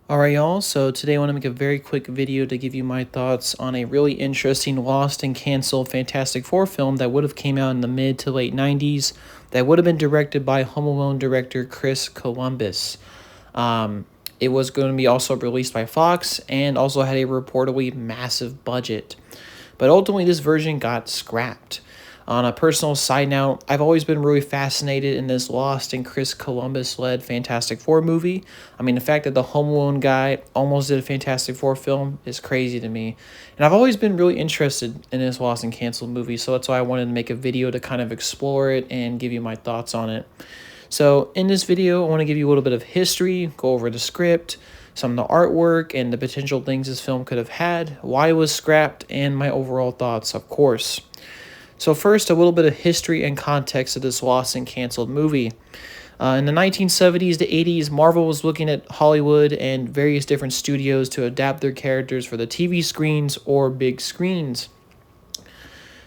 Alright y'all, so today I want to make a very quick video to give you my thoughts on a really interesting lost and canceled Fantastic Four film that would have came out in the mid to late 90s that would have been directed by Home Alone director Chris Columbus. It was going to be also released by Fox and also had a reportedly massive budget. But ultimately this version got scrapped. On a personal side note, I've always been really fascinated in this Lost and Chris Columbus-led Fantastic Four movie. I mean, the fact that the Home Alone guy almost did a Fantastic Four film is crazy to me. And I've always been really interested in this Lost and Canceled movie, so that's why I wanted to make a video to kind of explore it and give you my thoughts on it. So in this video, I want to give you a little bit of history, go over the script, some of the artwork, and the potential things this film could have had, why it was scrapped, and my overall thoughts, of course. So first, a little bit of history and context of this lost and canceled movie. In the 1970s to 80s, Marvel was looking at Hollywood and various different studios to adapt their characters for the TV screens or big screens.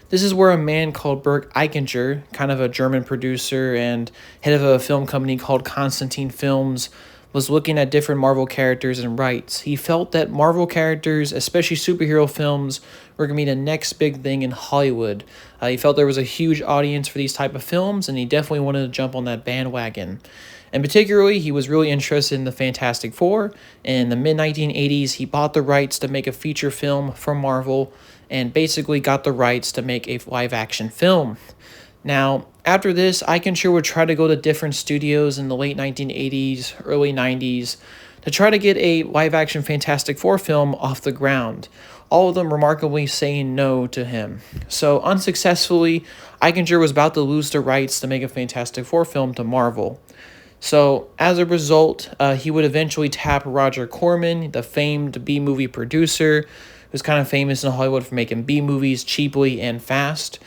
This is where a man called Burt Eichinger, kind of a German producer and head of a film company called Constantine Films, was looking at different Marvel characters and rights. He felt that Marvel characters, especially superhero films, were going to be the next big thing in Hollywood. He felt there was a huge audience for these type of films, and he definitely wanted to jump on that bandwagon. And particularly, he was really interested in the Fantastic Four. In the mid-1980s, he bought the rights to make a feature film from Marvel and basically got the rights to make a live-action film. Now, after this, Eichinger would try to go to different studios in the late 1980s, early 90s, to try to get a live-action Fantastic Four film off the ground, all of them remarkably saying no to him. So, unsuccessfully, Eichinger was about to lose the rights to make a Fantastic Four film to Marvel. So, as a result, he would eventually tap Roger Corman, the famed B-movie producer, who's kind of famous in Hollywood for making B-movies cheaply and fast.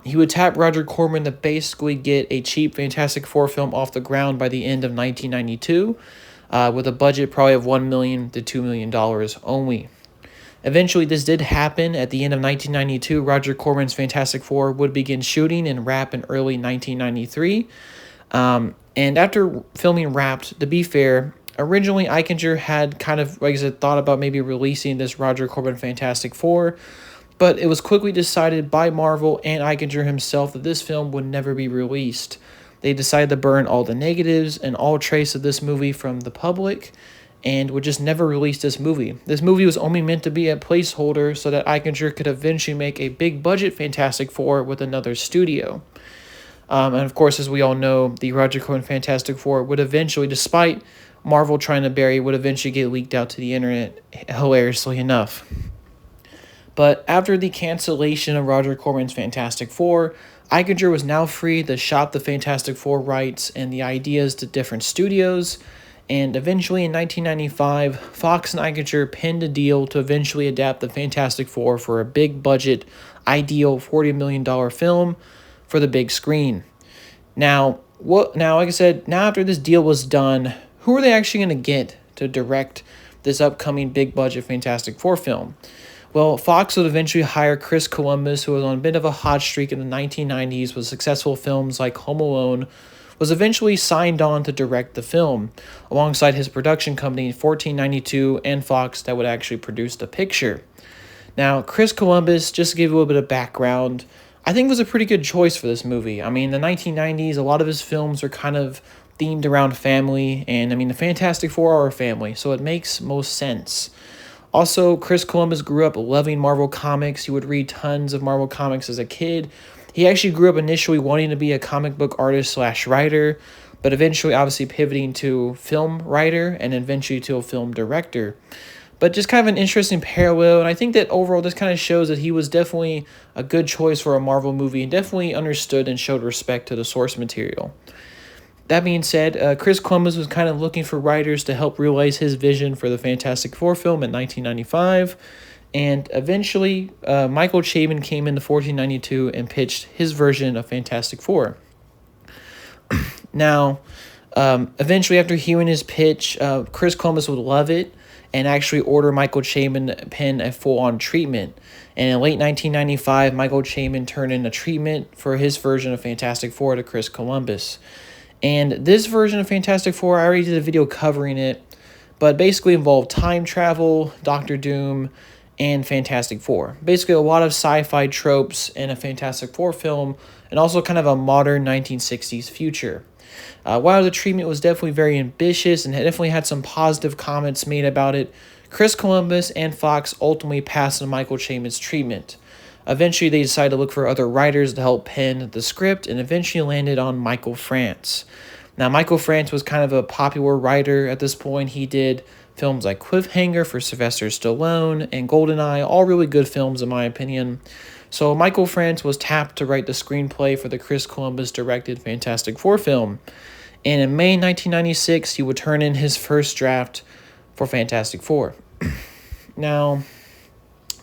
He would tap Roger Corman to basically get a cheap Fantastic Four film off the ground by the end of 1992, with a budget probably of $1 million to $2 million only. Eventually, this did happen. At the end of 1992, Roger Corman's Fantastic Four would begin shooting and wrap in early 1993. And after filming wrapped, to be fair, originally Eichinger had kind of, like I said, thought about maybe releasing this Roger Corman Fantastic Four, but it was quickly decided by Marvel and Eichinger himself that this film would never be released. They decided to burn all the negatives and all trace of this movie from the public and would just never release this movie. This movie was only meant to be a placeholder so that Eichinger could eventually make a big budget Fantastic Four with another studio. And of course, as we all know, the Roger Corman Fantastic Four would eventually, despite Marvel trying to bury, would eventually get leaked out to the internet, hilariously enough. But after the cancellation of Roger Corman's Fantastic Four, Eichinger was now free to shop the Fantastic Four rights and the ideas to different studios, and eventually in 1995, Fox and Eichinger penned a deal to eventually adapt the Fantastic Four for a big budget, ideal $40 million film for the big screen. Now, like I said, now after this deal was done, who are they actually going to get to direct this upcoming big budget Fantastic Four film? Well, Fox would eventually hire Chris Columbus, who was on a bit of a hot streak in the 1990s with successful films like Home Alone, was eventually signed on to direct the film, alongside his production company 1492 and Fox that would actually produce the picture. Now, Chris Columbus, just to give you a little bit of background, I think was a pretty good choice for this movie. I mean, in the 1990s, a lot of his films are kind of themed around family, and I mean, the Fantastic Four are a family, so it makes most sense. Also, Chris Columbus grew up loving Marvel Comics. He would read tons of Marvel Comics as a kid. He actually grew up initially wanting to be a comic book artist / writer, but eventually obviously pivoting to film writer and eventually to a film director. But just kind of an interesting parallel, and I think that overall this kind of shows that he was definitely a good choice for a Marvel movie and definitely understood and showed respect to the source material. That being said, Chris Columbus was kind of looking for writers to help realize his vision for the Fantastic Four film in 1995, and eventually Michael Chabon came into 1492 and pitched his version of Fantastic Four. Now, eventually after hearing his pitch, Chris Columbus would love it and actually order Michael Chabon to pen a full-on treatment. And in late 1995, Michael Chabon turned in a treatment for his version of Fantastic Four to Chris Columbus. And this version of Fantastic Four, I already did a video covering it, but basically involved time travel, Doctor Doom, and Fantastic Four. Basically, a lot of sci-fi tropes in a Fantastic Four film, and also kind of a modern 1960s future. While the treatment was definitely very ambitious and definitely had some positive comments made about it, Chris Columbus and Fox ultimately passed on Michael Chambers' treatment. Eventually, they decided to look for other writers to help pen the script and eventually landed on Michael France. Now, Michael France was kind of a popular writer at this point. He did films like Cliffhanger for Sylvester Stallone and GoldenEye, all really good films in my opinion. So Michael France was tapped to write the screenplay for the Chris Columbus directed Fantastic Four film. And in May 1996, he would turn in his first draft for Fantastic Four. Now,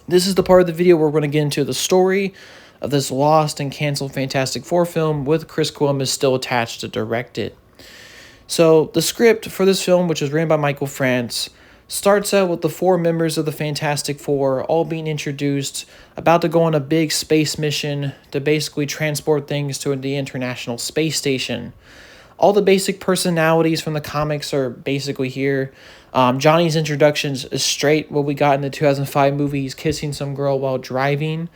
this is the part of the video where we're going to get into the story of this lost and canceled Fantastic Four film with Chris Columbus still attached to direct it. So the script for this film, which was written by Michael France, starts out with the four members of the Fantastic Four all being introduced, about to go on a big space mission to basically transport things to the International Space Station. All the basic personalities from the comics are basically here. Johnny's introduction is straight what we got in the 2005 movie. He's kissing some girl while driving.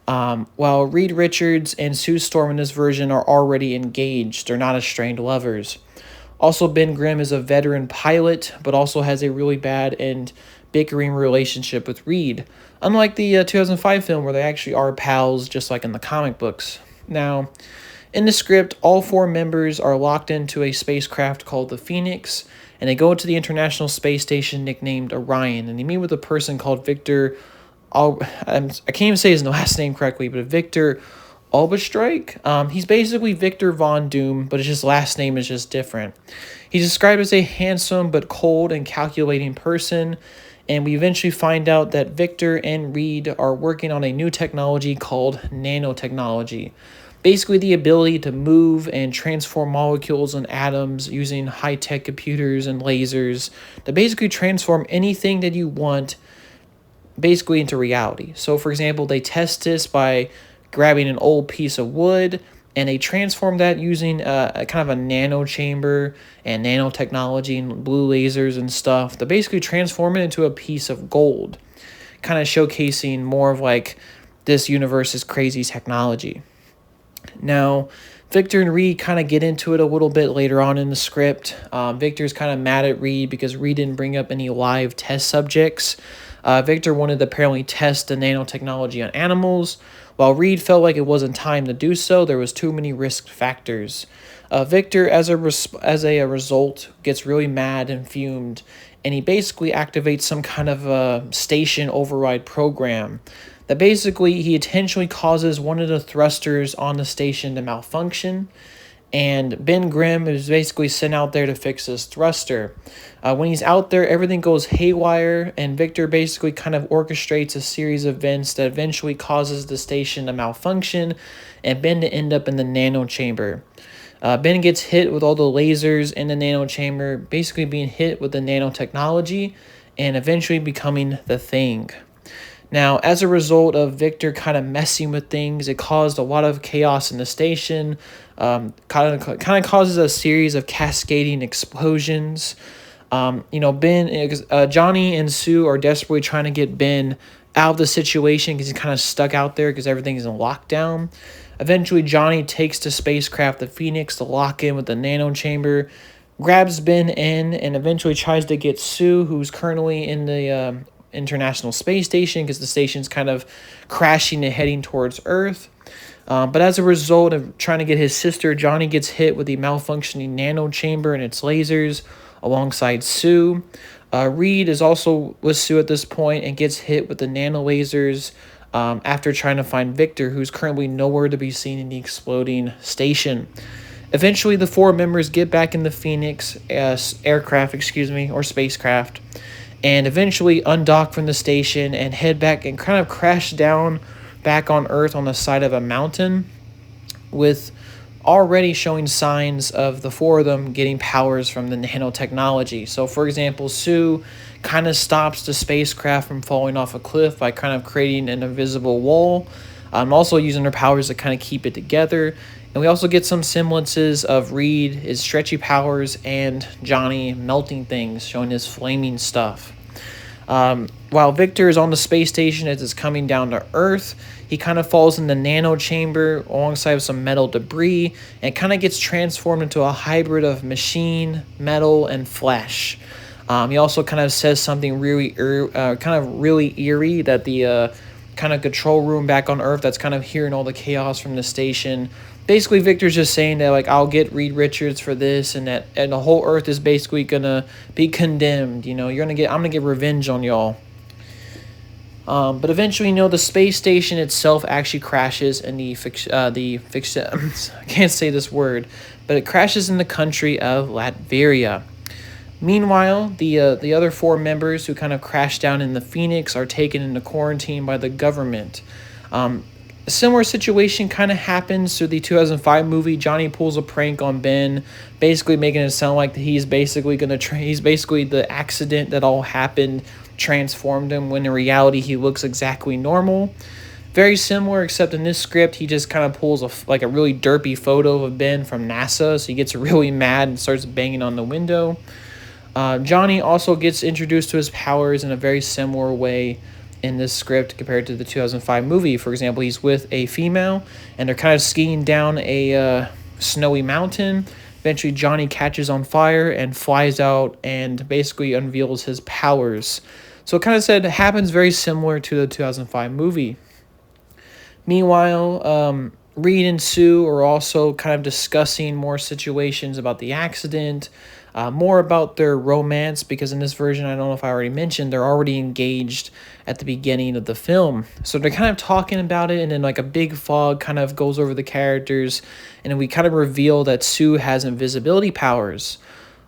While Reed Richards and Sue Storm in this version are already engaged. They're not estranged lovers. Also, Ben Grimm is a veteran pilot, but also has a really bad and bickering relationship with Reed. Unlike the 2005 film where they actually are pals just like in the comic books. Now, in the script, all four members are locked into a spacecraft called the Phoenix, and they go to the International Space Station nicknamed Orion, and they meet with a person called Victor. I can't even say his last name correctly, but Victor Alberstrike. He's basically Victor Von Doom, but his last name is just different. He's described as a handsome but cold and calculating person, and we eventually find out that Victor and Reed are working on a new technology called nanotechnology. Basically the ability to move and transform molecules and atoms using high-tech computers and lasers to basically transform anything that you want basically into reality. So for example, they test this by grabbing an old piece of wood and they transform that using a kind of a nano chamber and nanotechnology and blue lasers and stuff to basically transform it into a piece of gold, kind of showcasing more of like this universe's crazy technology. Now, Victor and Reed kind of get into it a little bit later on in the script. Victor's kind of mad at Reed because Reed didn't bring up any live test subjects. Victor wanted to apparently test the nanotechnology on animals, while Reed felt like it wasn't time to do so. There was too many risk factors. Victor, as a result, gets really mad and fumed, and he basically activates some kind of a station override program that basically he intentionally causes one of the thrusters on the station to malfunction, and Ben Grimm is basically sent out there to fix this thruster. When he's out there, everything goes haywire, and Victor basically kind of orchestrates a series of events that eventually causes the station to malfunction and Ben to end up in the nano chamber. Ben gets hit with all the lasers in the nano chamber, basically being hit with the nanotechnology and eventually becoming the Thing. Now, as a result of Victor kind of messing with things, it caused a lot of chaos in the station, kind of causes a series of cascading explosions. Johnny and Sue are desperately trying to get Ben out of the situation because he's kind of stuck out there because everything's in lockdown. Eventually, Johnny takes the spacecraft, the Phoenix, to lock in with the nano chamber, grabs Ben in, and eventually tries to get Sue, who's currently in the International Space Station because the station's kind of crashing and heading towards Earth. But as a result of trying to get his sister, Johnny gets hit with the malfunctioning nano chamber and its lasers alongside Sue. Reed is also with Sue at this point and gets hit with the nano lasers after trying to find Victor, who's currently nowhere to be seen in the exploding station. Eventually, the four members get back in the Phoenix or spacecraft, and eventually undock from the station and head back and kind of crash down back on Earth on the side of a mountain, with already showing signs of the four of them getting powers from the nanotechnology. So, for example, Sue kind of stops the spacecraft from falling off a cliff by kind of creating an invisible wall, also using her powers to kind of keep it together. And we also get some semblances of Reed, his stretchy powers, and Johnny melting things, showing his flaming stuff. While Victor is on the space station as it's coming down to Earth, he kind of falls in the nano chamber alongside some metal debris and kind of gets transformed into a hybrid of machine, metal, and flesh. He also kind of says something really eerie that the kind of control room back on Earth that's kind of hearing all the chaos from the station. Basically, Victor's just saying that, like, I'll get Reed Richards for this, and the whole Earth is basically gonna be condemned. I'm gonna get revenge on y'all. But eventually, the space station itself actually crashes in I can't say this word, but it crashes in the country of Latveria. Meanwhile, the other 4 members who kind of crashed down in the Phoenix are taken into quarantine by the government. A similar situation kind of happens to the 2005 movie. Johnny pulls a prank on Ben, basically making it sound like he's basically the accident that all happened transformed him, when in reality he looks exactly normal. Very similar, except in this script he just kind of pulls a really derpy photo of Ben from NASA, so he gets really mad and starts banging on the window. Johnny also gets introduced to his powers in a very similar way in this script compared to the 2005 movie. For example, he's with a female and they're kind of skiing down a snowy mountain. Eventually, Johnny catches on fire and flies out and basically unveils his powers. So it kind of happens very similar to the 2005 movie. Meanwhile, Reed and Sue are also kind of discussing more situations about the accident, more about their romance, because in this version, I don't know if I already mentioned, they're already engaged at the beginning of the film. So they're kind of talking about it, and then like a big fog kind of goes over the characters, and then we kind of reveal that Sue has invisibility powers.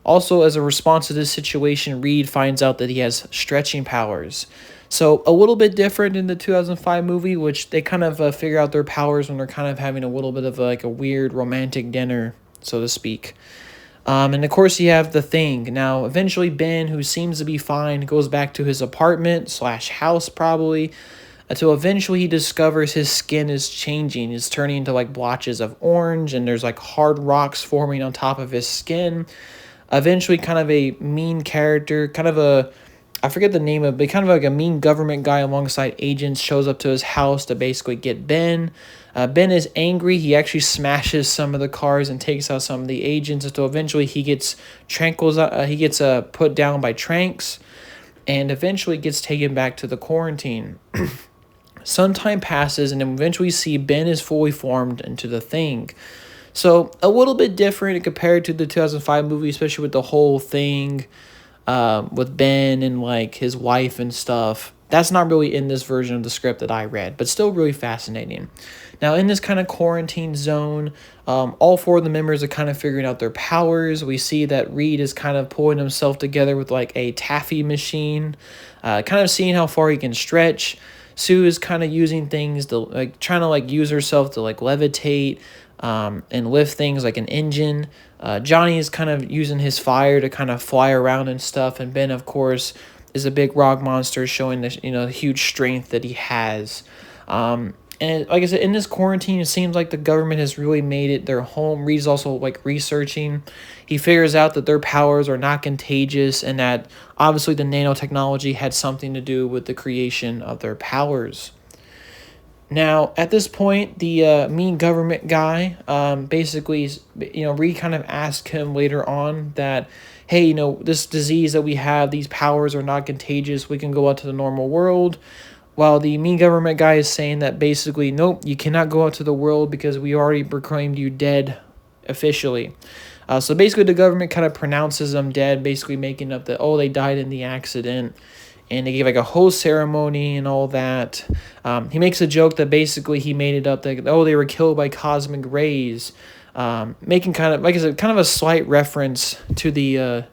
Also, as a response to this situation, Reed finds out that he has stretching powers. So a little bit different in the 2005 movie, which they kind of figure out their powers when they're kind of having a little bit of a weird romantic dinner, so to speak. And of course you have the Thing. Now, eventually Ben, who seems to be fine, goes back to his apartment/house probably, until eventually he discovers his skin is changing. It's turning into blotches of orange, and there's hard rocks forming on top of his skin. Eventually, kind of a mean character, I forget the name of it, but kind of a mean government guy alongside agents shows up to his house to basically get Ben. Ben is angry. He actually smashes some of the cars and takes out some of the agents until eventually he gets put down by tranks and eventually gets taken back to the quarantine. Some time passes, and then eventually see Ben is fully formed into the Thing. So a little bit different compared to the 2005 movie, especially with the whole thing with Ben and his wife and stuff. That's not really in this version of the script that I read, but still really fascinating. Now, in this kind of quarantine zone, all 4 of the members are kind of figuring out their powers. We see that Reed is kind of pulling himself together with a taffy machine, kind of seeing how far he can stretch. Sue is kind of using things to trying to use herself to levitate and lift things like an engine. Johnny is kind of using his fire to kind of fly around and stuff, and Ben, of course, is a big rock monster, showing the huge strength that he has. And like I said, in this quarantine, it seems like the government has really made it their home. Reed's also researching. He figures out that their powers are not contagious, and that obviously the nanotechnology had something to do with the creation of their powers. Now, at this point, the mean government guy basically, Reed kind of asked him later on that, hey, this disease that we have, these powers are not contagious, we can go out to the normal world. While the mean government guy is saying that basically, nope, you cannot go out to the world because we already proclaimed you dead officially. So basically the government kind of pronounces them dead, basically making up that, they died in the accident. And they gave a whole ceremony and all that. He makes a joke that basically he made it up that, they were killed by cosmic rays. Making kind of a slight reference to the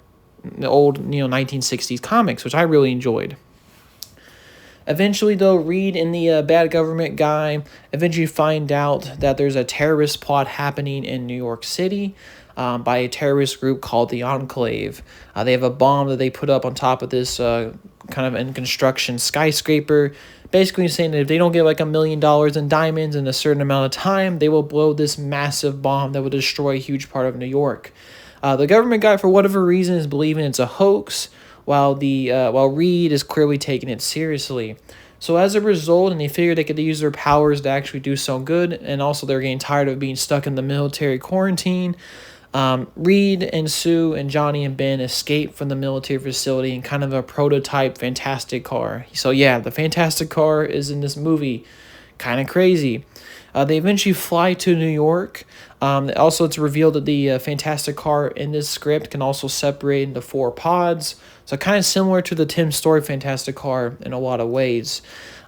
old 1960s comics, which I really enjoyed. Eventually, though, Reed and the bad government guy eventually find out that there's a terrorist plot happening in New York City by a terrorist group called the Enclave. They have a bomb that they put up on top of this kind of in construction skyscraper, basically saying that if they don't get like $1 million in diamonds in a certain amount of time, they will blow this massive bomb that will destroy a huge part of New York. The government guy, for whatever reason, is believing it's a hoax, while Reed is clearly taking it seriously. So as a result, and they figured they could use their powers to actually do some good, and also they're getting tired of being stuck in the military quarantine. Reed and Sue and Johnny and Ben escape from the military facility in kind of a prototype Fantastic car. So yeah, the Fantastic car is in this movie. Kind of crazy. They eventually fly to New York. Also, it's revealed that the Fantastic car in this script can also separate into 4 pods. So kind of similar to the Tim Story Fantastic car in a lot of ways.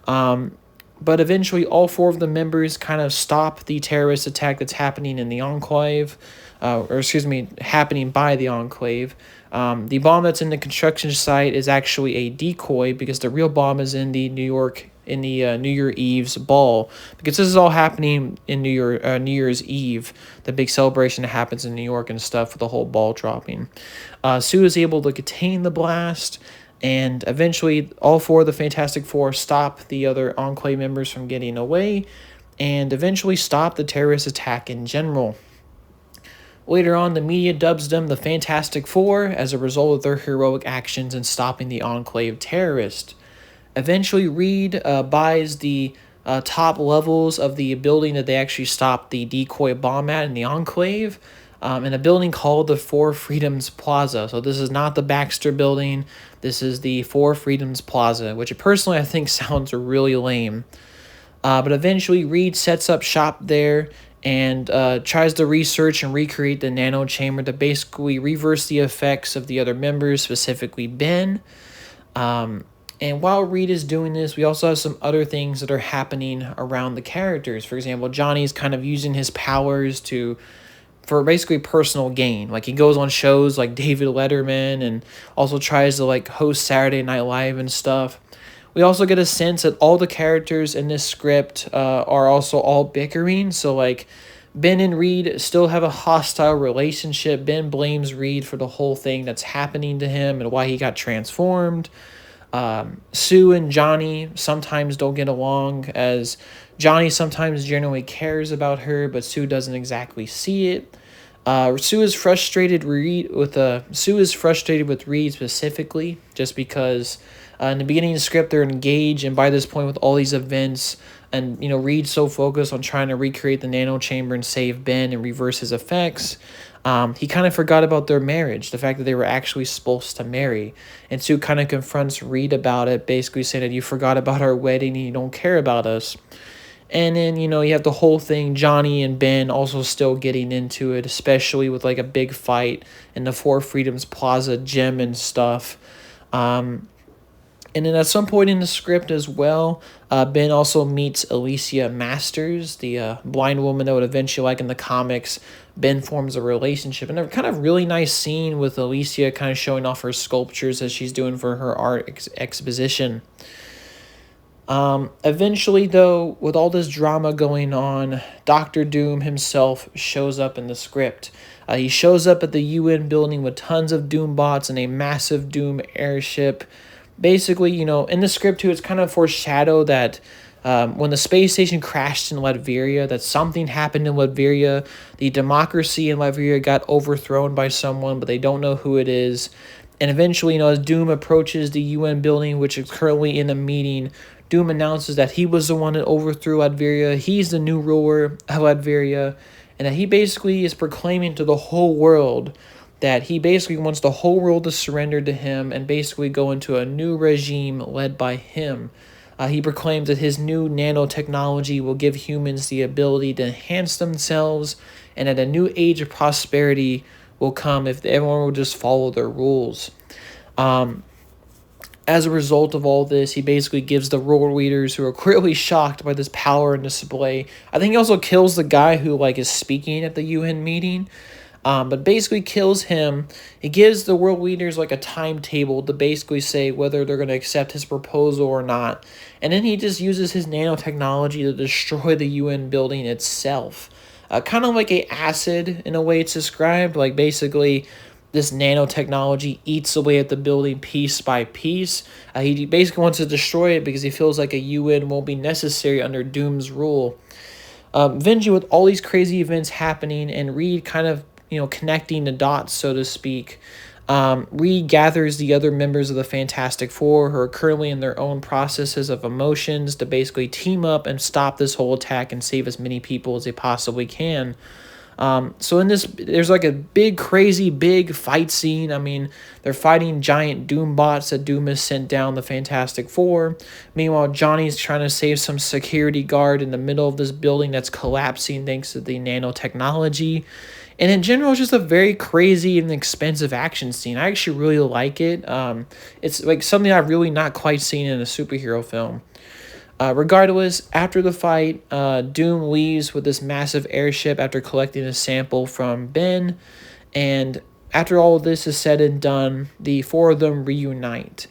But eventually, all 4 of the members kind of stop the terrorist attack that's happening in the Enclave. Happening by the Enclave. The bomb that's in the construction site is actually a decoy, because the real bomb is in the New Year Eve's ball, because this is all happening in New Year's Eve, the big celebration that happens in New York and stuff with the whole ball dropping. Sue is able to contain the blast, and eventually all 4 of the Fantastic Four stop the other Enclave members from getting away, and eventually stop the terrorist attack in general. Later on, the media dubs them the Fantastic Four as a result of their heroic actions in stopping the Enclave terrorist. Eventually, Reed buys the top levels of the building that they actually stopped the decoy bomb at in the Enclave, in a building called the Four Freedoms Plaza. So this is not the Baxter Building. This is the Four Freedoms Plaza, which personally I think sounds really lame. But eventually, Reed sets up shop there and tries to research and recreate the nano chamber to basically reverse the effects of the other members, specifically Ben. And while Reed is doing this, we also have some other things that are happening around the characters. For example, Johnny's kind of using his powers for basically personal gain. Like, he goes on shows like David Letterman and also tries to like host Saturday Night Live and stuff. We also get a sense that all the characters in this script are also all bickering. So, like, Ben and Reed still have a hostile relationship. Ben blames Reed for the whole thing that's happening to him and why he got transformed. Sue and Johnny sometimes don't get along, as Johnny sometimes genuinely cares about her, but Sue doesn't exactly see it. Sue is frustrated with Reed specifically, just because in the beginning of the script they're engaged, and by this point with all these events, and Reed's so focused on trying to recreate the nano chamber and save Ben and reverse his effects, he kind of forgot about their marriage, the fact that they were actually supposed to marry. And Sue kind of confronts Reed about it, basically saying that you forgot about our wedding and you don't care about us. And then, you have the whole thing, Johnny and Ben also still getting into it, especially with like a big fight in the Four Freedoms Plaza gym and stuff. And then at some point in the script as well, Ben also meets Alicia Masters, the blind woman that would eventually, like in the comics, Ben forms a relationship. And a kind of really nice scene with Alicia kind of showing off her sculptures as she's doing for her art exposition. Eventually, though, with all this drama going on, Dr. Doom himself shows up in the script. He shows up at the UN building with tons of Doom bots and a massive Doom airship. Basically, in the script too, it's kind of foreshadowed that when the space station crashed in Latveria, that something happened in Latveria. The democracy in Latveria got overthrown by someone, but they don't know who it is. And eventually, as Doom approaches the UN building, which is currently in a meeting, Doom announces that he was the one that overthrew Latveria. He's the new ruler of Latveria, and that he basically is proclaiming to the whole world that he basically wants the whole world to surrender to him and basically go into a new regime led by him. He proclaims that his new nanotechnology will give humans the ability to enhance themselves, and that a new age of prosperity will come if everyone will just follow their rules. As a result of all this, he basically gives the world leaders, who are clearly shocked by this power and display. I think he also kills the guy who is speaking at the UN meeting. But basically kills him. He gives the world leaders a timetable to basically say whether they're going to accept his proposal or not. And then he just uses his nanotechnology to destroy the UN building itself. Kind of like a acid in a way it's described. Basically, this nanotechnology eats away at the building piece by piece. He basically wants to destroy it because he feels like a UN won't be necessary under Doom's rule. Eventually, with all these crazy events happening and Reed kind of, connecting the dots, so to speak, Reed gathers the other members of the Fantastic Four who are currently in their own processes of emotions to basically team up and stop this whole attack and save as many people as they possibly can. So in this, there's like a big, crazy, big fight scene. I mean, they're fighting giant Doom bots that Doom has sent down the Fantastic Four. Meanwhile, Johnny's trying to save some security guard in the middle of this building that's collapsing thanks to the nanotechnology. And in general, it's just a very crazy and expensive action scene. I actually really like it. It's like something I've really not quite seen in a superhero film. Regardless, after the fight, Doom leaves with this massive airship after collecting a sample from Ben. And after all of this is said and done, the four of them reunite.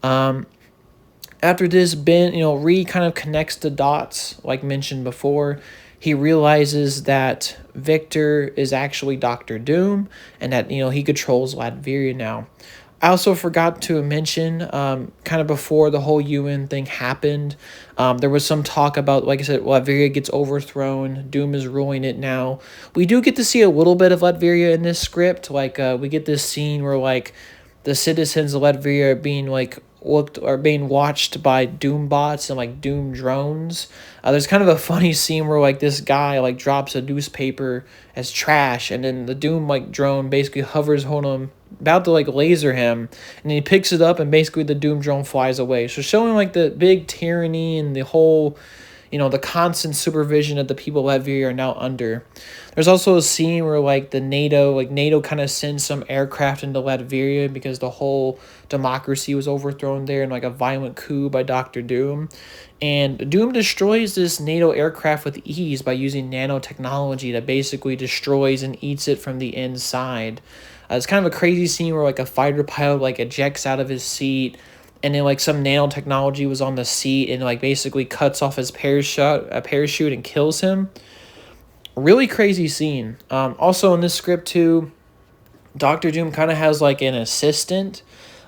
After this, Ben, Reed kind of connects the dots, like mentioned before. He realizes that Victor is actually Doctor Doom and that, he controls Latveria now. I also forgot to mention, kind of before the whole UN thing happened, there was some talk about, like I said, Latveria gets overthrown. Doom is ruling it now. We do get to see a little bit of Latveria in this script. Like, we get this scene where, like, the citizens of Latveria are being, like, being watched by Doom bots and like Doom drones. There's kind of a funny scene where like this guy like drops a newspaper as trash, and then the Doom like drone basically hovers on him, about to like laser him, and he picks it up and basically the Doom drone flies away. So showing like the big tyranny and the whole, the constant supervision that the people of Latveria are now under. There's also a scene where like NATO kind of sends some aircraft into Latveria because the whole democracy was overthrown there in like a violent coup by Doctor Doom. And Doom destroys this NATO aircraft with ease by using nanotechnology that basically destroys and eats it from the inside. It's kind of a crazy scene where like a fighter pilot like ejects out of his seat, and then like some nanotechnology was on the seat and like basically cuts off his parachute and kills him. Really crazy scene. Also in this script too, Doctor Doom kind of has like an assistant.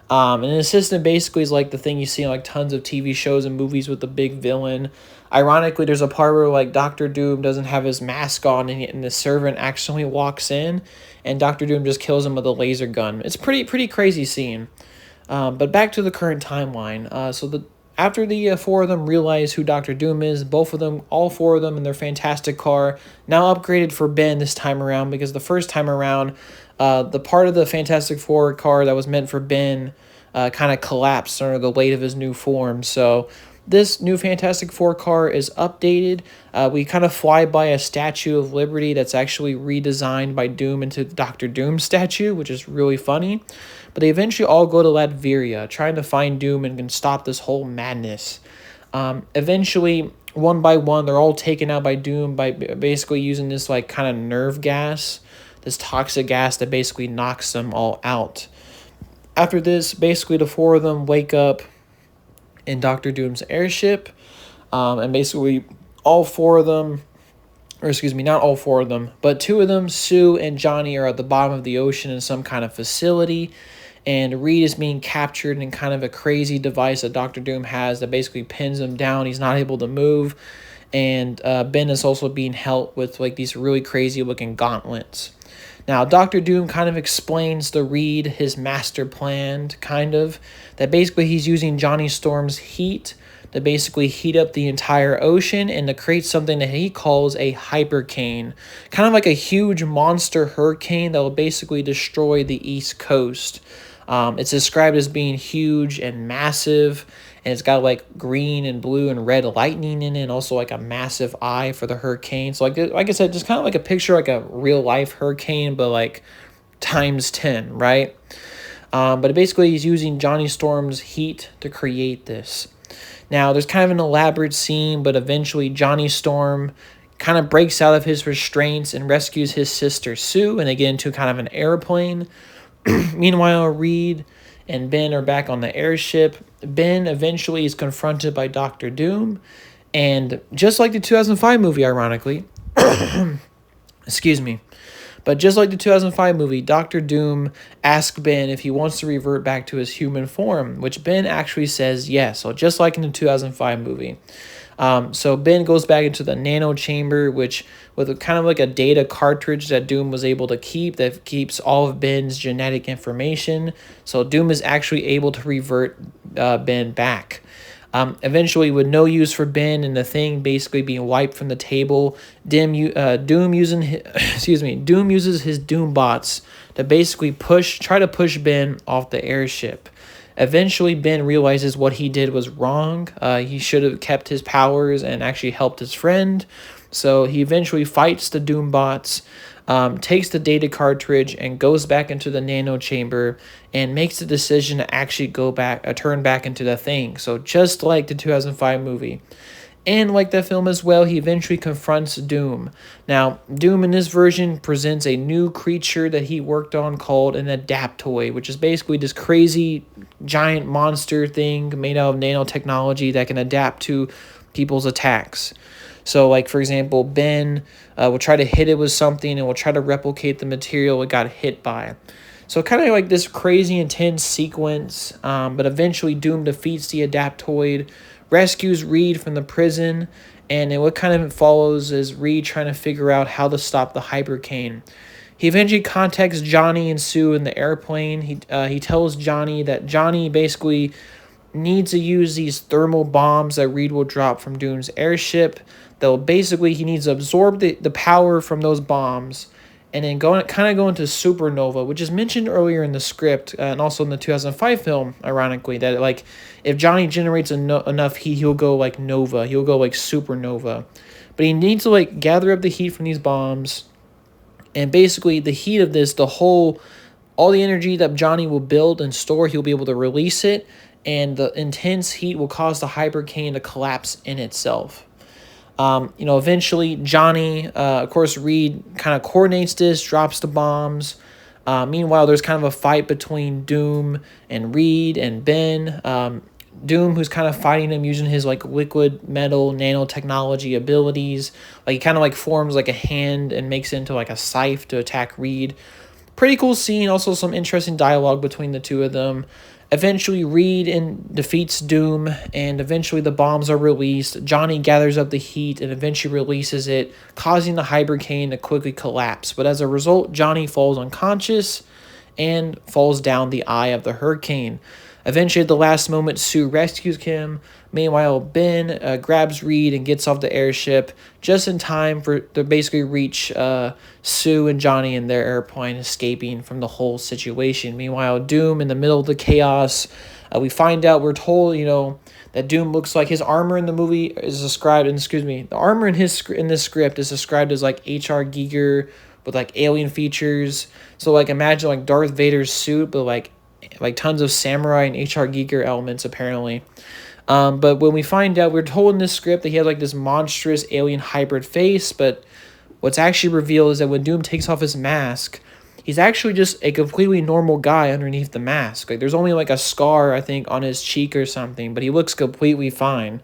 And an assistant basically is like the thing you see in like tons of TV shows and movies with the big villain. Ironically, there's a part where like Doctor Doom doesn't have his mask on, and the servant accidentally walks in, and Doctor Doom just kills him with a laser gun. It's pretty crazy scene. But back to the current timeline. After the four of them realize who Doctor Doom is, all four of them in their fantastic car, now upgraded for Ben this time around, because the first time around, the part of the Fantastic Four car that was meant for Ben kind of collapsed under the weight of his new form. So this new Fantastic Four car is updated. We kind of fly by a Statue of Liberty that's actually redesigned by Doom into the Doctor Doom statue, which is really funny. But they eventually all go to Latveria, trying to find Doom and can stop this whole madness. Eventually, one by one, they're all taken out by Doom by basically using this like kind of nerve gas, this toxic gas that basically knocks them all out. After this, basically the four of them wake up in Doctor Doom's airship, and basically all four of them, or excuse me, not all four of them, but two of them, Sue and Johnny, are at the bottom of the ocean in some kind of facility, and Reed is being captured in kind of a crazy device that Doctor Doom has that basically pins him down. He's not able to move, and Ben is also being held with like these really crazy looking gauntlets. Now, Doctor Doom kind of explains to Reed his master plan, that basically he's using Johnny Storm's heat to basically heat up the entire ocean and to create something that he calls a hypercane, kind of like a huge monster hurricane that will basically destroy the East Coast. It's described as being huge and massive, and it's got like green and blue and red lightning in it, and also like a massive eye for the hurricane. So like I said, just kind of like a picture like a real life hurricane, but like times 10, right? But basically he's using Johnny Storm's heat to create this. Now there's kind of an elaborate scene, but eventually Johnny Storm kind of breaks out of his restraints and rescues his sister Sue, and they get into kind of an airplane. Meanwhile, Reed and Ben are back on the airship. Ben eventually is confronted by Doctor Doom, and just like the 2005 movie, ironically, excuse me, But just like the 2005 movie, Doctor Doom asks Ben if he wants to revert back to his human form, which Ben actually says yes. So just like in the 2005 movie. So Ben goes back into the nano chamber, which with a kind of like a data cartridge that Doom was able to keep that keeps all of Ben's genetic information. So Doom is actually able to revert Ben back. Eventually, with no use for Ben and the Thing basically being wiped from the table, Doom using Doom uses his Doom bots to basically try to push Ben off the airship. Eventually, Ben realizes what he did was wrong. He should have kept his powers and actually helped his friend. So he eventually fights the Doom bots, takes the data cartridge and goes back into the nano chamber and makes the decision to actually turn back into the Thing. So just like the 2005 movie. And like that film as well, he eventually confronts Doom. Now, Doom in this version presents a new creature that he worked on called an Adaptoid, which is basically this crazy giant monster thing made out of nanotechnology that can adapt to people's attacks. So, like, for example, Ben will try to hit it with something and will try to replicate the material it got hit by. So kind of like this crazy intense sequence, but eventually Doom defeats the Adaptoid, rescues Reed from the prison, and what kind of follows is Reed trying to figure out how to stop the Hypercane. He eventually contacts Johnny and Sue in the airplane. He tells Johnny that Johnny basically needs to use these thermal bombs that Reed will drop from Doom's airship. He needs to absorb the power from those bombs and then go into supernova, which is mentioned earlier in the script and also in the 2005 film, ironically, that like if Johnny generates enough heat, he'll go like nova, he'll go like supernova. But he needs to like gather up the heat from these bombs, and basically the heat of this, all the energy that Johnny will build and store, he'll be able to release it, and the intense heat will cause the Hypercane to collapse in itself. Eventually Johnny, of course, Reed kind of coordinates this, drops the bombs. Meanwhile, there's kind of a fight between Doom and Reed and Ben. Doom, who's kind of fighting him using his like liquid metal nanotechnology abilities. Like he kind of like forms like a hand and makes it into like a scythe to attack Reed. Pretty cool scene. Also some interesting dialogue between the two of them. Eventually, Reed defeats Doom, and eventually the bombs are released. Johnny gathers up the heat and eventually releases it, causing the Hypercane to quickly collapse. But as a result, Johnny falls unconscious and falls down the eye of the hurricane. Eventually, at the last moment, Sue rescues him. Meanwhile, Ben grabs Reed and gets off the airship just in time to basically reach Sue and Johnny in their airplane, escaping from the whole situation. Meanwhile, Doom, in the middle of the chaos, we're told, that Doom looks like his armor in the movie is described, the armor in this script is described as like H.R. Giger with like alien features. So like imagine like Darth Vader's suit, but like tons of samurai and H.R. Giger elements apparently. But when we find out, we're told in this script that he had like this monstrous alien hybrid face, but what's actually revealed is that when Doom takes off his mask, he's actually just a completely normal guy underneath the mask. Like there's only like a scar, I think, on his cheek or something, but he looks completely fine.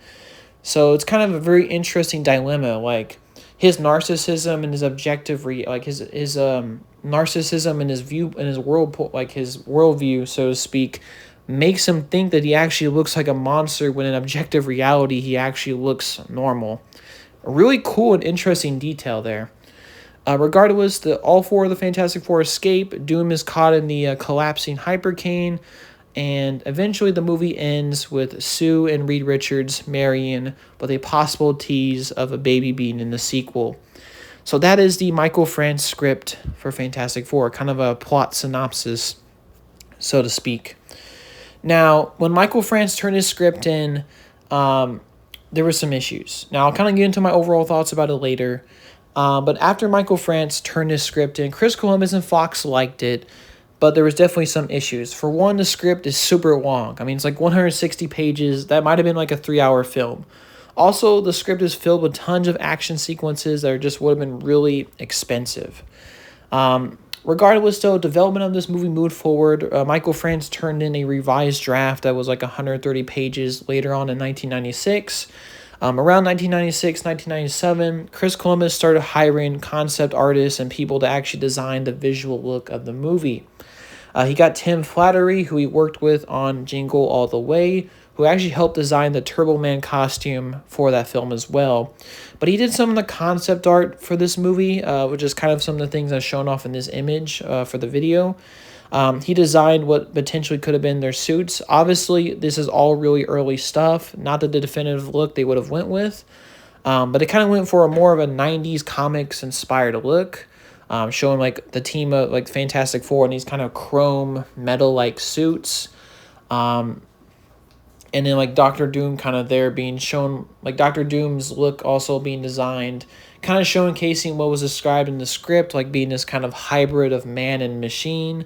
So it's kind of a very interesting dilemma, like his narcissism and his his narcissism and his view and his worldview, so to speak, makes him think that he actually looks like a monster when in objective reality he actually looks normal. A really cool and interesting detail there. Regardless, all four of the Fantastic Four escape. Doom is caught in the collapsing Hypercane, and eventually the movie ends with Sue and Reed Richards marrying, with a possible tease of a baby being in the sequel. So that is the Michael France script for Fantastic Four, kind of a plot synopsis, so to speak. Now, when Michael France turned his script in, there were some issues. Now, I'll kind of get into my overall thoughts about it later. But after Michael France turned his script in, Chris Columbus and Fox liked it, but there was definitely some issues. For one, the script is super long. I mean, it's like 160 pages. That might have been like a 3-hour film. Also, the script is filled with tons of action sequences that would have been really expensive. Regardless, though, development of this movie moved forward. Michael France turned in a revised draft that was like 130 pages later on in 1996. Around 1996, 1997, Chris Columbus started hiring concept artists and people to actually design the visual look of the movie. He got Tim Flattery, who he worked with on Jingle All the Way, who actually helped design the Turbo Man costume for that film as well. But he did some of the concept art for this movie, which is kind of some of the things that's shown off in this image for the video. He designed what potentially could have been their suits. Obviously, this is all really early stuff, not the definitive look they would have went with. But it kind of went for a more of a 90s comics inspired look, showing like the team of like Fantastic Four in these kind of chrome metal like suits. And then like Doctor Doom kind of there being shown, like Doctor Doom's look also being designed, kind of showcasing what was described in the script, like being this kind of hybrid of man and machine.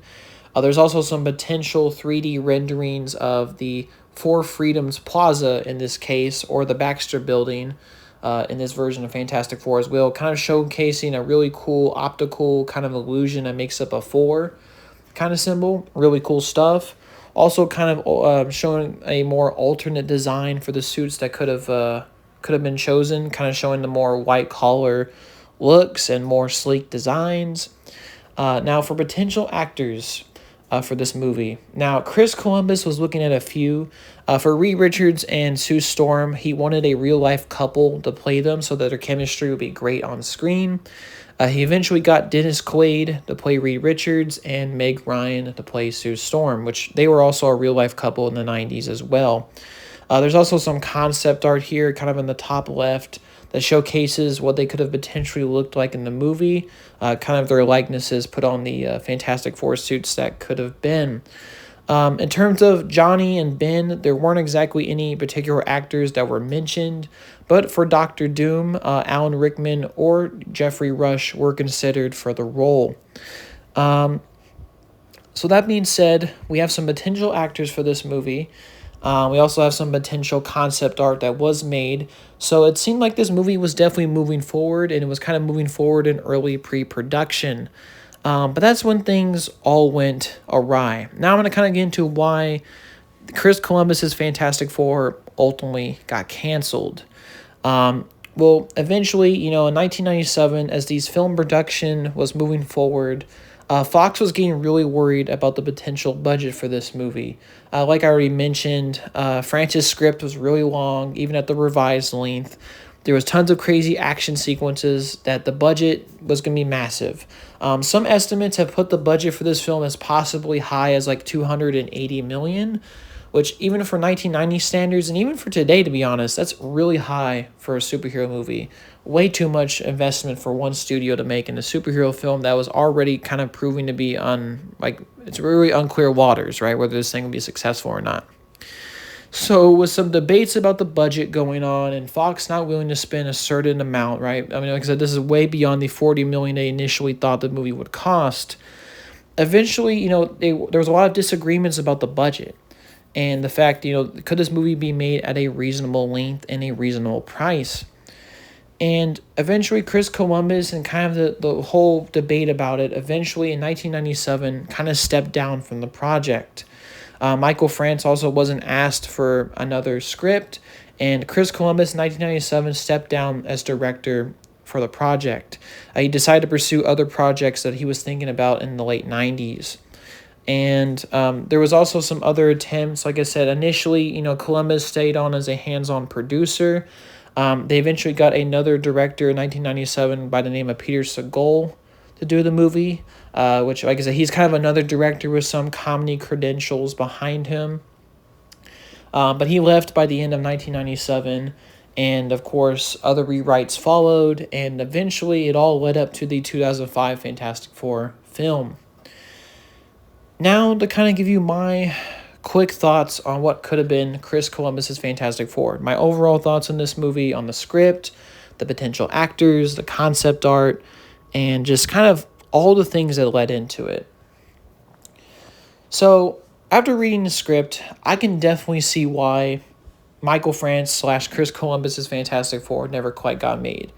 There's also some potential 3D renderings of the Four Freedoms Plaza in this case, or the Baxter Building in this version of Fantastic Four as well, kind of showcasing a really cool optical kind of illusion that makes up a 4 kind of symbol. Really cool stuff. Also kind of showing a more alternate design for the suits that could have been chosen, kind of showing the more white collar looks and more sleek designs. Now for potential actors for this movie. Now, Chris Columbus was looking at a few. For Reed Richards and Sue Storm, he wanted a real-life couple to play them so that their chemistry would be great on screen. He eventually got Dennis Quaid to play Reed Richards and Meg Ryan to play Sue Storm, which they were also a real-life couple in the 90s as well. There's also some concept art here, kind of in the top left, that showcases what they could have potentially looked like in the movie, kind of their likenesses put on the Fantastic Four suits that could have been. In terms of Johnny and Ben, there weren't exactly any particular actors that were mentioned, but for Doctor Doom, Alan Rickman or Jeffrey Rush were considered for the role. So that being said, we have some potential actors for this movie. We also have some potential concept art that was made. So it seemed like this movie was definitely moving forward, and it was kind of moving forward in early pre-production. But that's when things all went awry. Now I'm going to kind of get into why Chris Columbus's Fantastic Four ultimately got canceled. Well, eventually, in 1997, as these film production was moving forward, Fox was getting really worried about the potential budget for this movie. Like I already mentioned, Francis' script was really long, even at the revised length. There was tons of crazy action sequences that the budget was going to be massive. Some estimates have put the budget for this film as possibly high as like $280 million, which even for 1990 standards, and even for today, to be honest, that's really high for a superhero movie. Way too much investment for one studio to make in a superhero film that was already kind of proving to be it's really unclear waters, right? Whether this thing will be successful or not. So with some debates about the budget going on and Fox not willing to spend a certain amount, right? I mean, like I said, this is way beyond the $40 million they initially thought the movie would cost. Eventually, there was a lot of disagreements about the budget and the fact, could this movie be made at a reasonable length and a reasonable price? And eventually, Chris Columbus and kind of the whole debate about it, eventually in 1997, kind of stepped down from the project. Michael France also wasn't asked for another script, and Chris Columbus in 1997 stepped down as director for the project. He decided to pursue other projects that he was thinking about in the late 90s. And there was also some other attempts. Like I said, initially, Columbus stayed on as a hands-on producer. They eventually got another director in 1997 by the name of Peter Segal to do the movie, which, like I said, he's kind of another director with some comedy credentials behind him. But he left by the end of 1997, and of course, other rewrites followed, and eventually it all led up to the 2005 Fantastic Four film. Now, to kind of give you my quick thoughts on what could have been Chris Columbus's Fantastic Four. My overall thoughts on this movie, on the script, the potential actors, the concept art, and just kind of all the things that led into it. So, after reading the script, I can definitely see why Michael France / Chris Columbus's Fantastic Four never quite got made.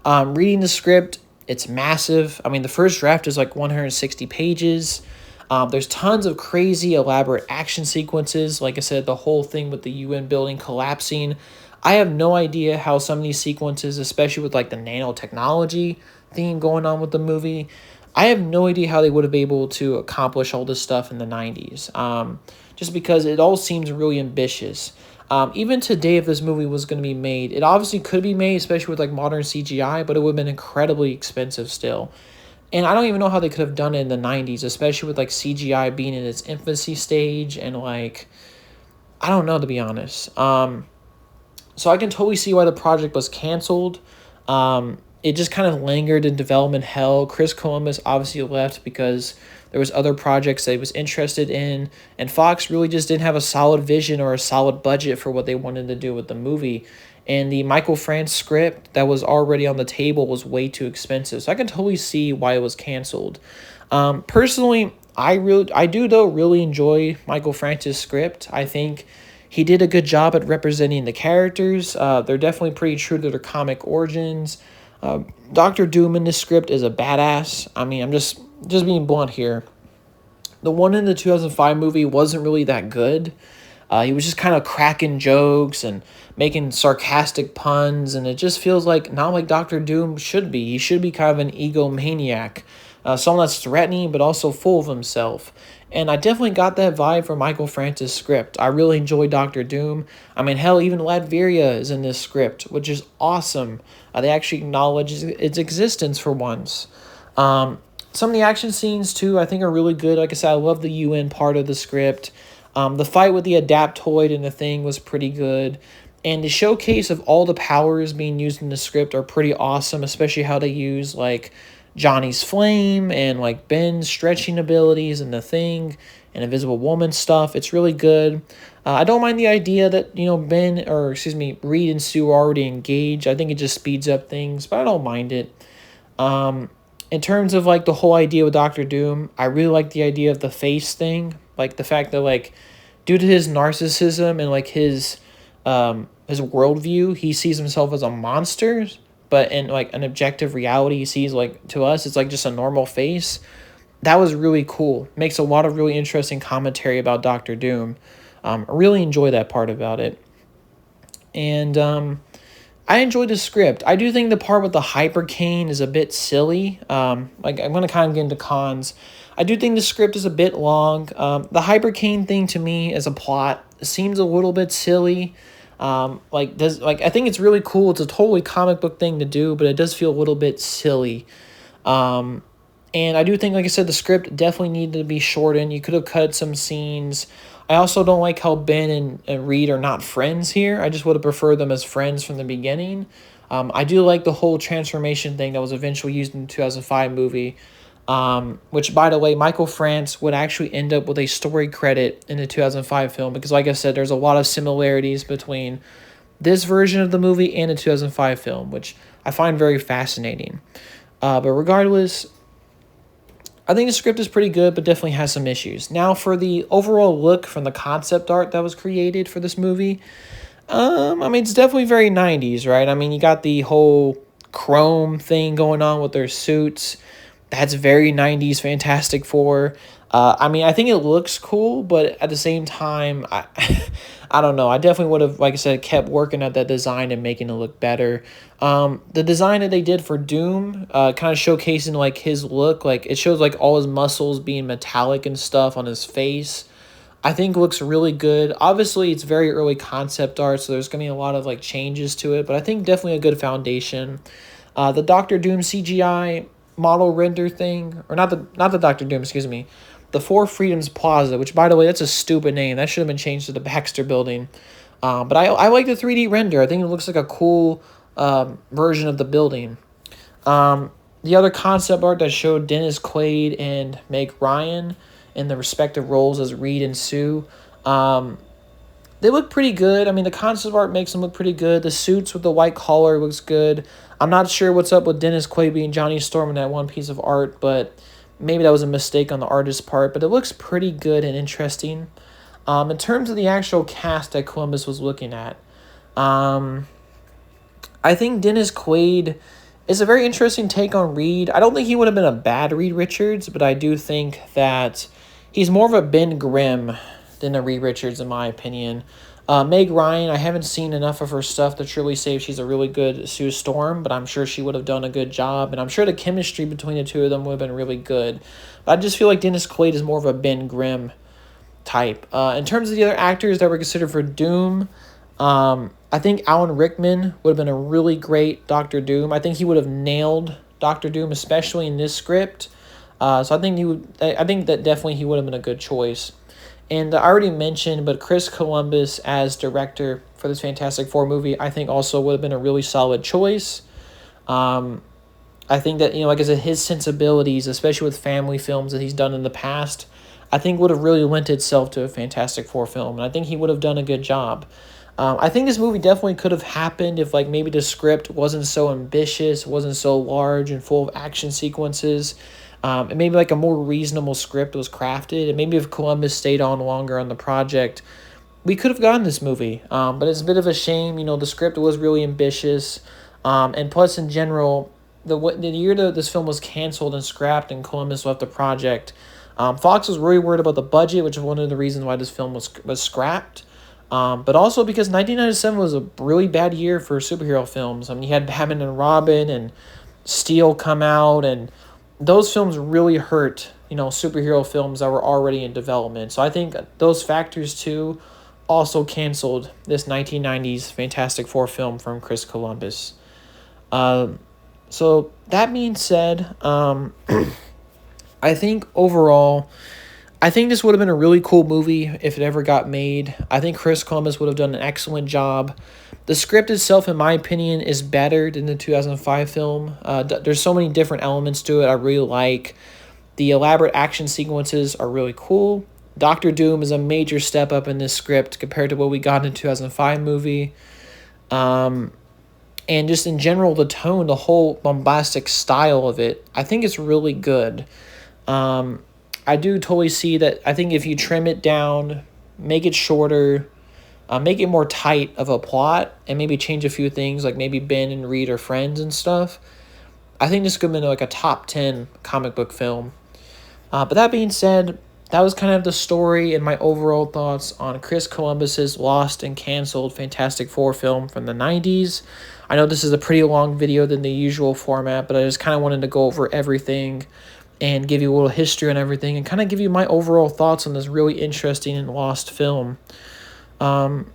Reading the script, it's massive. I mean, the first draft is like 160 pages. There's tons of crazy, elaborate action sequences. Like I said, the whole thing with the UN building collapsing. I have no idea how some of these sequences, especially with like the nanotechnology theme going on with the movie, I have no idea how they would have been able to accomplish all this stuff in the 90s. Just because it all seems really ambitious. Even today, if this movie was going to be made, it obviously could be made, especially with like modern CGI, but it would have been incredibly expensive still. And I don't even know how they could have done it in the 90s, especially with like CGI being in its infancy stage and like, I don't know, to be honest. So I can totally see why the project was canceled. It just kind of lingered in development hell. Chris Columbus obviously left because there was other projects that he was interested in, and Fox really just didn't have a solid vision or a solid budget for what they wanted to do with the movie. And the Michael France script that was already on the table was way too expensive. So I can totally see why it was canceled. Personally, I do though really enjoy Michael France's script. I think he did a good job at representing the characters. They're definitely pretty true to their comic origins. Doctor Doom in this script is a badass. I mean, I'm just being blunt here. The one in the 2005 movie wasn't really that good. He was just kind of cracking jokes and making sarcastic puns, and it just feels like not like Doctor Doom should be. He should be kind of an egomaniac, someone that's threatening but also full of himself. And I definitely got that vibe from Michael France's script. I really enjoy Doctor Doom. I mean, hell, even Latveria is in this script, which is awesome. They actually acknowledge its existence for once. Some of the action scenes, too, I think are really good. Like I said, I love the UN part of the script. The fight with the Adaptoid and the Thing was pretty good. And the showcase of all the powers being used in the script are pretty awesome, especially how they use, like, Johnny's flame and, like, Ben's stretching abilities and the Thing and Invisible Woman stuff. It's really good. I don't mind the idea that, Reed and Sue are already engaged. I think it just speeds up things, but I don't mind it. In terms of, like, the whole idea with Doctor Doom, I really like the idea of the face thing. Like, the fact that, like, due to his narcissism and, like, his worldview, he sees himself as a monster, but in, like, an objective reality, he sees, like, to us, it's, like, just a normal face. That was really cool. Makes a lot of really interesting commentary about Doctor Doom. I really enjoy that part about it. And, I enjoyed the script. I do think the part with the Hypercane is a bit silly. Like, I'm going to kind of get into cons. I do think the script is a bit long. The Hypercane thing to me as a plot seems a little bit silly. I think it's really cool. It's a totally comic book thing to do, but it does feel a little bit silly. And I do think, like I said, the script definitely needed to be shortened. You could have cut some scenes. I also don't like how Ben and Reed are not friends here. I just would have preferred them as friends from the beginning. I do like the whole transformation thing that was eventually used in the 2005 movie, which, by the way, Michael France would actually end up with a story credit in the 2005 film because, like I said, there's a lot of similarities between this version of the movie and the 2005 film, which I find very fascinating. But regardless, I think the script is pretty good, but definitely has some issues. Now, for the overall look from the concept art that was created for this movie, it's definitely very 90s, right? I mean, you got the whole chrome thing going on with their suits. That's very 90s Fantastic Four. I think it looks cool, but at the same time, I don't know. I definitely would have, like I said, kept working at that design and making it look better. The design that they did for Doom, kind of showcasing, like, his look, like, it shows, like, all his muscles being metallic and stuff on his face. I think looks really good. Obviously, it's very early concept art, so there's going to be a lot of, like, changes to it, but I think definitely a good foundation. The Doctor Doom CGI model render thing, or not the Doctor Doom, excuse me, the Four Freedoms Plaza, which, by the way, that's a stupid name. That should have been changed to the Baxter Building. But I like the 3D render. I think it looks like a cool version of the building. The other concept art that showed Dennis Quaid and Meg Ryan in the respective roles as Reed and Sue, they look pretty good. I mean, the concept art makes them look pretty good. The suits with the white collar looks good. I'm not sure what's up with Dennis Quaid being Johnny Storm in that one piece of art, but maybe that was a mistake on the artist's part, but it looks pretty good and interesting. In terms of the actual cast that Columbus was looking at, I think Dennis Quaid is a very interesting take on Reed. I don't think he would have been a bad Reed Richards, but I do think that he's more of a Ben Grimm than a Reed Richards, in my opinion. Meg Ryan, I haven't seen enough of her stuff to truly say if she's a really good Sue Storm, but I'm sure she would have done a good job, and I'm sure the chemistry between the two of them would have been really good. But I just feel like Dennis Quaid is more of a Ben Grimm type. In terms of the other actors that were considered for Doom, I think Alan Rickman would have been a really great Doctor Doom. I think he would have nailed Doctor Doom, especially in this script. So I think he would. I think that definitely he would have been a good choice. And I already mentioned, but Chris Columbus as director for this Fantastic Four movie, I think also would have been a really solid choice. I think that, like I said, his sensibilities, especially with family films that he's done in the past, I think would have really lent itself to a Fantastic Four film, and I think he would have done a good job. I think this movie definitely could have happened if, like, maybe the script wasn't so ambitious, wasn't so large and full of action sequences, and maybe, like, a more reasonable script was crafted, and maybe if Columbus stayed on longer on the project, we could have gotten this movie. But it's a bit of a shame, the script was really ambitious, and plus, in general, the year that this film was canceled and scrapped and Columbus left the project, Fox was really worried about the budget, which is one of the reasons why this film was scrapped. But also because 1997 was a really bad year for superhero films. I mean, you had Batman and Robin and Steel come out, and those films really hurt, superhero films that were already in development. So I think those factors, too, also canceled this 1990s Fantastic Four film from Chris Columbus. So that being said, I think overall, I think this would have been a really cool movie if it ever got made. I think Chris Columbus would have done an excellent job. The script itself, in my opinion, is better than the 2005 film. There's so many different elements to it I really like. The elaborate action sequences are really cool. Doctor Doom is a major step up in this script compared to what we got in the 2005 movie. And just in general, the tone, the whole bombastic style of it, I think it's really good. I do totally see that. I think if you trim it down, make it shorter, make it more tight of a plot, and maybe change a few things, like maybe Ben and Reed are friends and stuff, I think this could have been like a top 10 comic book film. But that being said, that was kind of the story and my overall thoughts on Chris Columbus's lost and canceled Fantastic Four film from the 90s. I know this is a pretty long video than the usual format, but I just kind of wanted to go over everything and give you a little history on everything and kind of give you my overall thoughts on this really interesting and lost film. All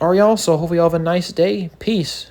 right, y'all, so hope you all have a nice day. Peace.